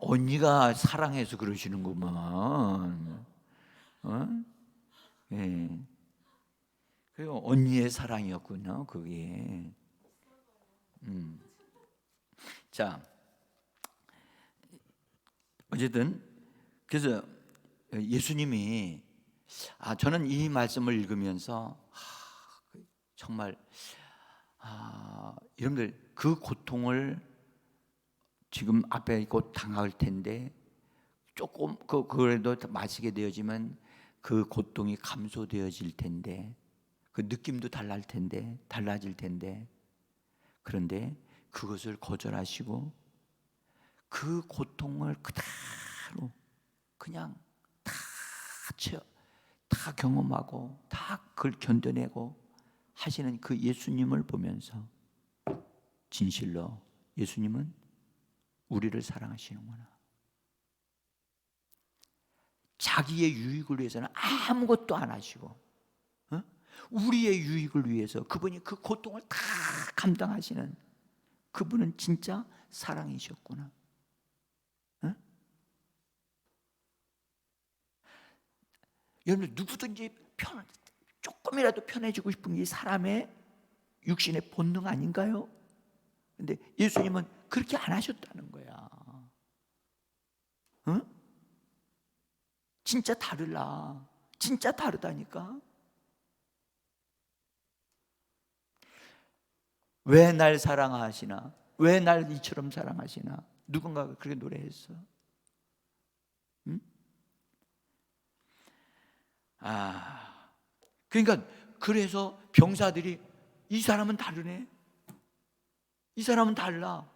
Speaker 1: 언니가 사랑해서 그러시는구만. 예. 그 언니의 사랑이었군요, 그게. 자, 어쨌든 그래서 예수님이 저는 이 말씀을 읽으면서 정말 여러분들 그 고통을 지금 앞에 곧 당할 텐데 조금 그래도 마시게 되어지면 그 고통이 감소되어질 텐데 그 느낌도 달라질 텐데 그런데 그것을 거절하시고 그 고통을 그대로 그냥 다 경험하고 다 그걸 견뎌내고 하시는 그 예수님을 보면서 진실로 예수님은 우리를 사랑하시는구나. 자기의 유익을 위해서는 아무것도 안 하시고 우리의 유익을 위해서 그분이 그 고통을 다 감당하시는 그분은 진짜 사랑이셨구나. 여러분 누구든지 조금이라도 편해지고 싶은 게 사람의 육신의 본능 아닌가요? 근데 예수님은 그렇게 안 하셨다는 거야. 진짜 진짜 다르다니까. 왜 날 사랑하시나? 왜 날 이처럼 사랑하시나? 누군가가 그렇게 노래했어. 그러니까 그래서 병사들이 이 사람은 다르네. 이 사람은 달라.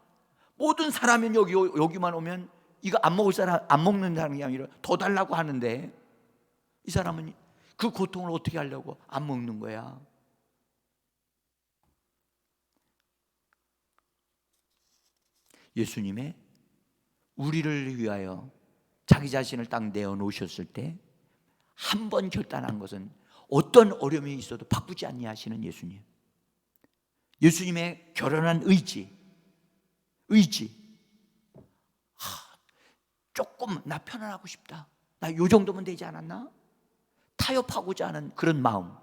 Speaker 1: 모든 사람은 여기만 오면 이거 안 먹는 사람이 아니라 더 달라고 하는데 이 사람은 그 고통을 어떻게 하려고 안 먹는 거야. 예수님의 우리를 위하여 자기 자신을 딱 내어놓으셨을 때 한 번 결단한 것은 어떤 어려움이 있어도 바꾸지 아니하시는 예수님. 예수님의 결연한 의지. 조금 나 편안하고 싶다. 나 요 정도면 되지 않았나? 타협하고자 하는 그런 마음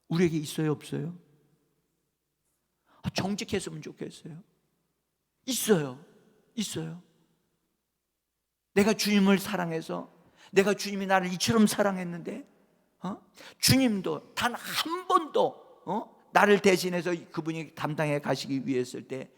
Speaker 1: 우리에게 있어요, 없어요? 정직했으면 좋겠어요. 있어요. 있어요. 내가 주님을 사랑해서, 내가 주님이 나를 이처럼 사랑했는데, 주님도 단 한 번도 나를 대신해서 그분이 담당해 가시기 위해서 때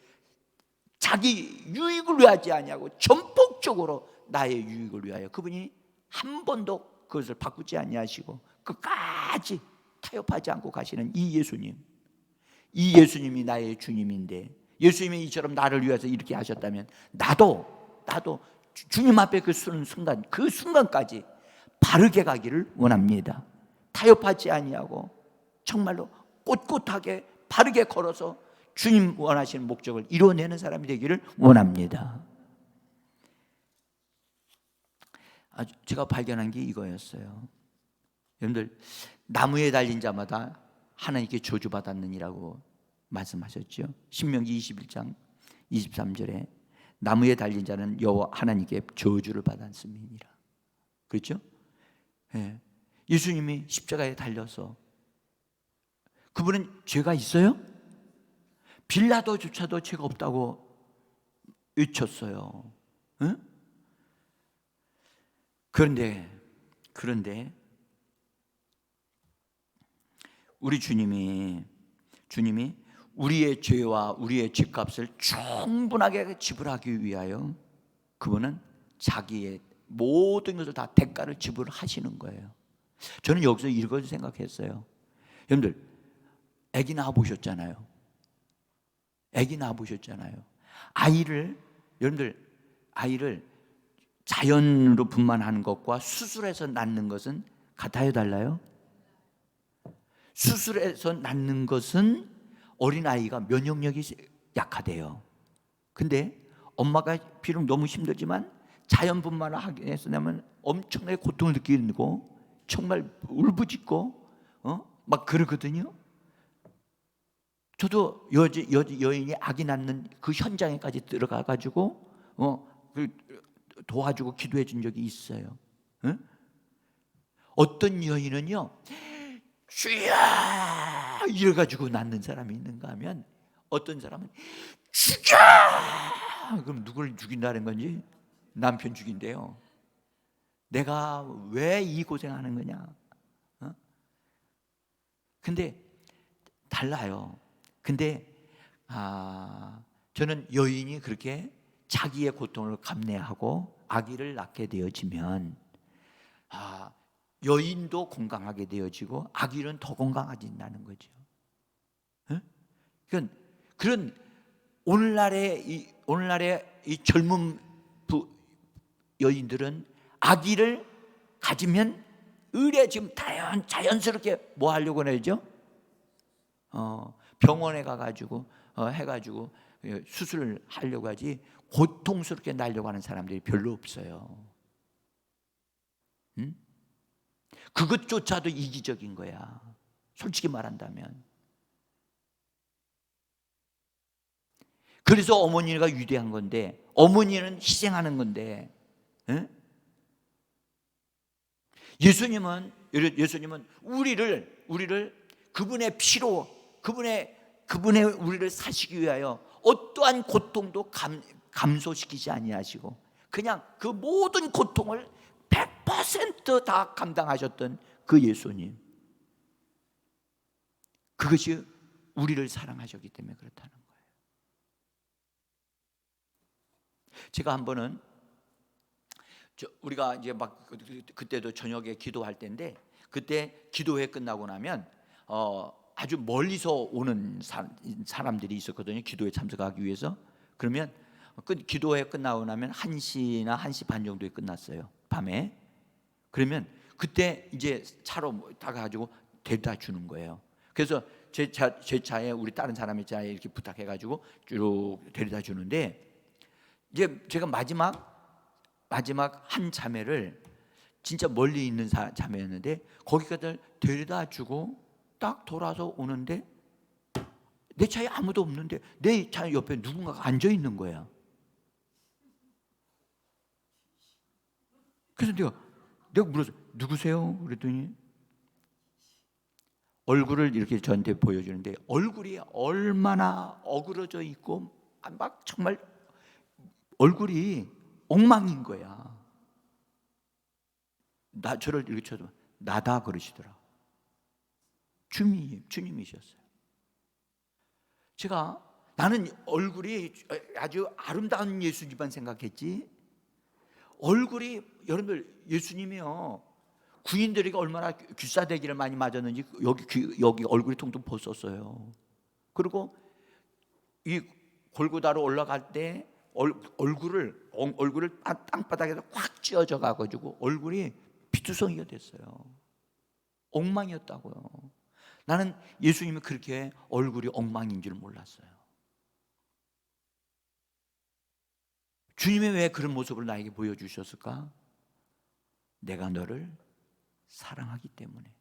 Speaker 1: 자기 유익을 위하지 아니하고 전폭적으로 나의 유익을 위하여 그분이 한 번도 그것을 바꾸지 아니하시고 끝까지 타협하지 않고 가시는 이 예수님, 이 예수님이 나의 주님인데, 예수님이 이처럼 나를 위해서 이렇게 하셨다면 나도 주님 앞에 그 서는 순간, 그 순간까지 바르게 가기를 원합니다. 타협하지 아니하고 정말로 꼿꼿하게 바르게 걸어서 주님 원하시는 목적을 이루어내는 사람이 되기를 원합니다. 제가 발견한 게 이거였어요. 여러분들, 나무에 달린 자마다 하나님께 저주받았느니라고 말씀하셨죠. 신명기 21장 23절에 나무에 달린 자는 여호와 하나님께 저주를 받았음이니라. 그렇죠? 예. 예수님이 십자가에 달려서, 그분은 죄가 있어요? 빌라도조차도 죄가 없다고 외쳤어요. 응? 그런데 우리 주님이 우리의 죄와 우리의 죄값을 충분하게 지불하기 위하여 그분은 자기의 모든 것을 다 대가를 지불하시는 거예요. 저는 여기서 이걸 생각했어요. 여러분들, 아기 낳아보셨잖아요. 아기 낳아보셨잖아요. 여러분들, 아이를 자연으로 분만하는 것과 수술해서 낳는 것은 같아요, 달라요? 수술해서 낳는 것은 어린아이가 면역력이 약하대요. 근데 엄마가 비록 너무 힘들지만 자연 분만을 하기 위해서 나면 엄청나게 고통을 느끼고 정말 울부짖고 막 그러거든요. 저도 여인이 아기 낳는 그 현장에까지 들어가 가지고 도와주고 기도해 준 적이 있어요. 응? 어떤 여인은요, 주여 이래 가지고 낳는 사람이 있는가 하면, 어떤 사람은 죽여! 그럼 누굴 죽인다는 건지? 남편 죽인대요. 내가 왜 이 고생하는 거냐? 근데 달라요. 근데 저는 여인이 그렇게 자기의 고통을 감내하고 아기를 낳게 되어지면 여인도 건강하게 되어지고 아기는 더 건강해진다는 거죠. 그런 오늘날의 이 젊은 여인들은 아기를 가지면 의뢰 지금 자연스럽게 뭐 하려고 하죠? 병원에 가가지고 해가지고 수술을 하려고 하지 고통스럽게 낳으려고 하는 사람들이 별로 없어요. 응? 그것조차도 이기적인 거야, 솔직히 말한다면. 그래서 어머니가 위대한 건데, 어머니는 희생하는 건데, 응? 예수님은 우리를 그분의 피로, 그분의 우리를 사시기 위하여 어떠한 고통도 감소시키지 아니하시고 그냥 그 모든 고통을 100% 감당하셨던 그 예수님, 그것이 우리를 사랑하셨기 때문에 그렇다는 거예요. 제가 한 번은 우리가 이제 막 그때도 저녁에 기도할 때인데, 그때 기도회 끝나고 나면 아주 멀리서 오는 사람들이 있었거든요. 기도에 참석하기 위해서. 그러면 기도회 끝나고 나면 1시나 1시 반 정도에 끝났어요, 밤에. 그러면 그때 이제 차로 타가지고 데려다 주는 거예요. 그래서 제 차에 우리 다른 사람의 차에 이렇게 부탁해가지고 쭉 데려다 주는데, 이제 제가 마지막 한 자매를, 진짜 멀리 있는 자매였는데 거기까지 데려다 주고 딱 돌아서 오는데 내 차에 아무도 없는데 내 차 옆에 누군가가 앉아 있는 거야. 그래서 내가 물었어, 누구세요? 그랬더니 얼굴을 이렇게 저한테 보여주는데 얼굴이 얼마나 어그러져 있고 막 정말 얼굴이 엉망인 거야. 저를 이렇게 쳐도 나다 그러시더라. 주님이셨어요. 제가 나는 얼굴이 아주 아름다운 예수님만 생각했지, 얼굴이, 여러분들 예수님이요, 군인들에게 얼마나 귀싸대기를 많이 맞았는지 여기 얼굴이 통통 벗었어요. 그리고 이 골고다로 올라갈 때 얼굴을 땅바닥에서 확 찧어져 가지고 얼굴이 피투성이가 됐어요. 엉망이었다고요. 나는 예수님이 그렇게 얼굴이 엉망인 줄 몰랐어요. 주님이 왜 그런 모습을 나에게 보여주셨을까? 내가 너를 사랑하기 때문에.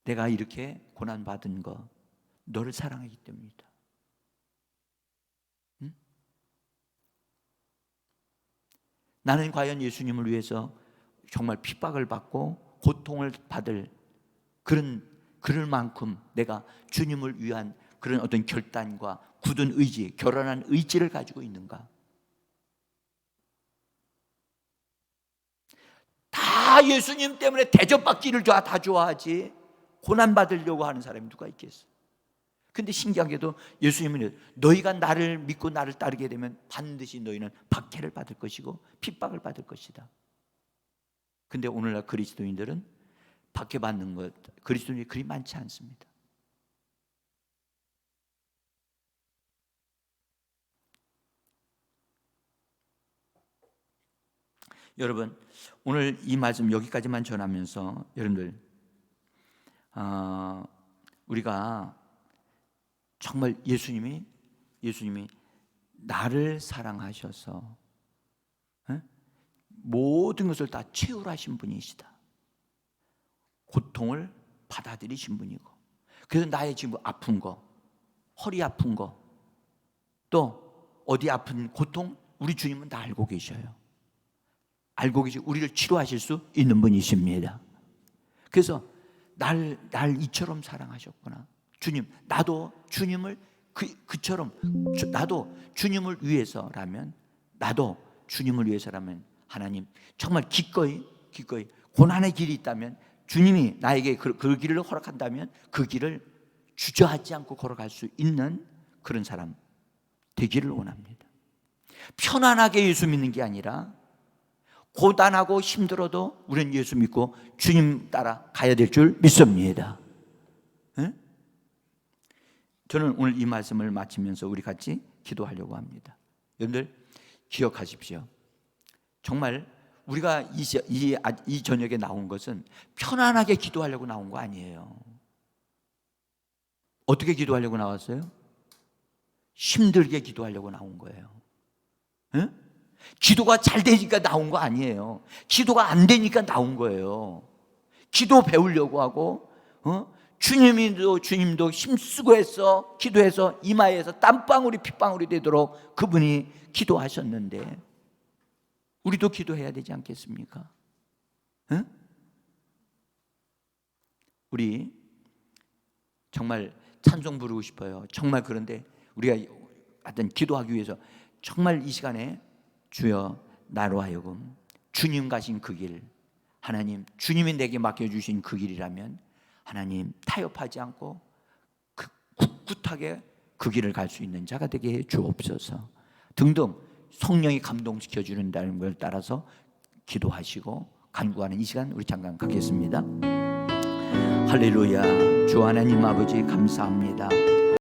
Speaker 1: 내가 이렇게 고난받은 거 너를 사랑하기 때문이다. 응? 나는 과연 예수님을 위해서 정말 핍박을 받고 고통을 받을 그럴 만큼 내가 주님을 위한 그런 어떤 결단과 굳은 의지, 결연한 의지를 가지고 있는가? 다 예수님 때문에 대접받기를 다 좋아하지 고난받으려고 하는 사람이 누가 있겠어? 근데 신기하게도 예수님은 너희가 나를 믿고 나를 따르게 되면 반드시 너희는 박해를 받을 것이고 핍박을 받을 것이다. 근데 오늘날 그리스도인들은 박해받는 것, 그리스도인이 그리 많지 않습니다. 여러분, 오늘 이 말씀 여기까지만 전하면서 여러분들, 우리가 정말 예수님이 나를 사랑하셔서 모든 것을 다 채울하신 분이시다. 고통을 받아들이신 분이고, 그래서 나의 지금 아픈 거, 허리 아픈 거, 또 어디 아픈 고통, 우리 주님은 다 알고 계셔요. 알고 계시고 우리를 치료하실 수 있는 분이십니다. 그래서 날 이처럼 사랑하셨구나. 주님, 나도 주님을 그처럼, 나도 주님을 위해서라면, 하나님 정말 기꺼이 고난의 길이 있다면, 주님이 나에게 그 길을 허락한다면 그 길을 주저하지 않고 걸어갈 수 있는 그런 사람 되기를 원합니다. 편안하게 예수 믿는 게 아니라 고단하고 힘들어도 우리는 예수 믿고 주님 따라 가야 될 줄 믿습니다. 네? 저는 오늘 이 말씀을 마치면서 우리 같이 기도하려고 합니다. 여러분들 기억하십시오. 정말 우리가 이 저녁에 나온 것은 편안하게 기도하려고 나온 거 아니에요. 어떻게 기도하려고 나왔어요? 힘들게 기도하려고 나온 거예요. 네? 기도가 잘 되니까 나온 거 아니에요. 기도가 안 되니까 나온 거예요. 기도 배우려고 하고, 주님도 힘쓰고 해서 기도해서 이마에서 땀방울이 핏방울이 되도록 그분이 기도하셨는데 우리도 기도해야 되지 않겠습니까? 응? 우리 정말 찬송 부르고 싶어요. 정말. 그런데 우리가 하여튼 기도하기 위해서 정말 이 시간에 주여 나로 하여금 주님 가신 그 길, 하나님 주님이 내게 맡겨주신 그 길이라면 하나님 타협하지 않고 꿋꿋하게 그 길을 갈 수 있는 자가 되게 해 주옵소서 등등 성령이 감동시켜 주는다는 걸 따라서 기도하시고 간구하는 이 시간 우리 잠깐 갖겠습니다. 할렐루야. 주 하나님 아버지 감사합니다.